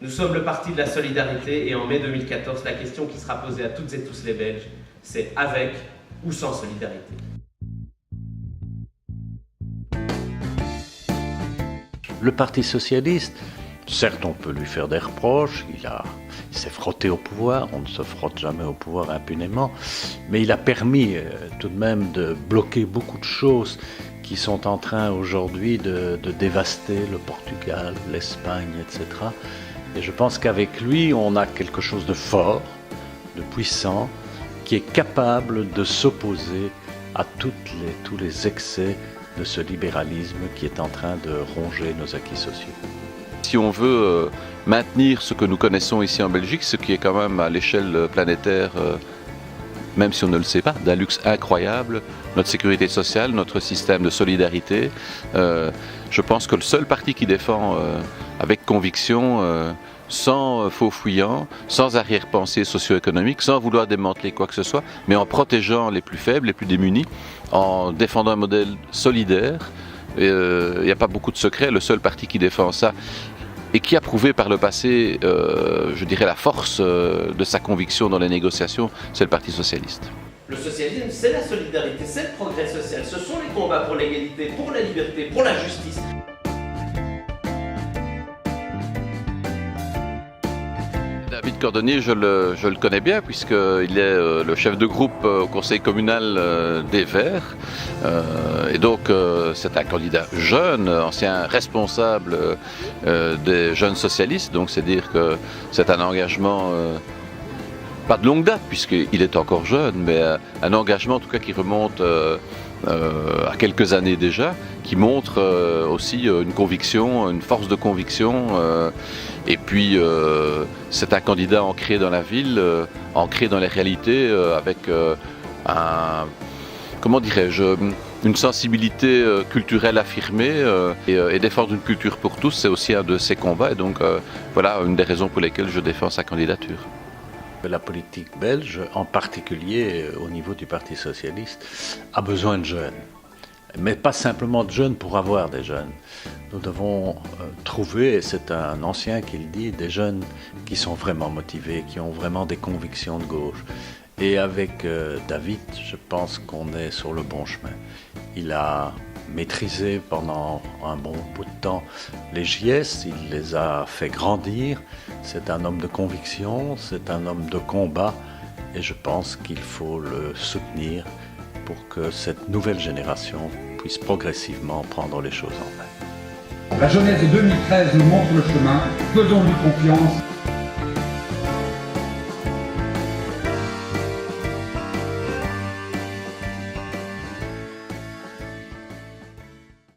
Nous sommes le parti de la solidarité et en mai 2014, la question qui sera posée à toutes et tous les Belges, c'est avec ou sans solidarité. Le Parti socialiste, certes on peut lui faire des reproches, il s'est frotté au pouvoir, on ne se frotte jamais au pouvoir impunément, mais il a permis tout de même de bloquer beaucoup de choses qui sont en train aujourd'hui de dévaster le Portugal, l'Espagne, etc. Et je pense qu'avec lui, on a quelque chose de fort, de puissant, qui est capable de s'opposer à tous les excès de ce libéralisme qui est en train de ronger nos acquis sociaux. Si on veut maintenir ce que nous connaissons ici en Belgique, ce qui est quand même à l'échelle planétaire, même si on ne le sait pas, d'un luxe incroyable, notre sécurité sociale, notre système de solidarité, je pense que le seul parti qui défend avec conviction, sans faux fuyant, sans arrière-pensée socio-économique, sans vouloir démanteler quoi que ce soit, mais en protégeant les plus faibles, les plus démunis, en défendant un modèle solidaire. Il n'y a pas beaucoup de secrets, le seul parti qui défend ça et qui a prouvé par le passé, je dirais, la force de sa conviction dans les négociations, c'est le Parti socialiste. Le socialisme, c'est la solidarité, c'est le progrès social, ce sont les combats pour l'égalité, pour la liberté, pour la justice. David Cordonnier, je le connais bien puisqu'il est le chef de groupe au conseil communal des Verts. Et donc c'est un candidat jeune, ancien responsable des jeunes socialistes. Donc c'est dire que c'est un engagement, pas de longue date puisqu'il est encore jeune, mais un engagement en tout cas qui remonte à quelques années déjà, qui montre aussi une conviction, une force de conviction. Et puis c'est un candidat ancré dans la ville, ancré dans les réalités, avec comment dirais-je, une sensibilité culturelle affirmée et défendre une culture pour tous, c'est aussi un de ses combats. Et donc voilà une des raisons pour lesquelles je défends sa candidature. La politique belge, en particulier au niveau du Parti socialiste, a besoin de jeunes. Mais pas simplement de jeunes pour avoir des jeunes. Nous devons trouver, et c'est un ancien qui le dit, des jeunes qui sont vraiment motivés, qui ont vraiment des convictions de gauche. Et avec David, je pense qu'on est sur le bon chemin. Il a maîtrisé pendant un bon bout de temps les JS, il les a fait grandir. C'est un homme de conviction, c'est un homme de combat et je pense qu'il faut le soutenir pour que cette nouvelle génération puisse progressivement prendre les choses en main. La jeunesse de 2013 nous montre le chemin, faisons-lui confiance.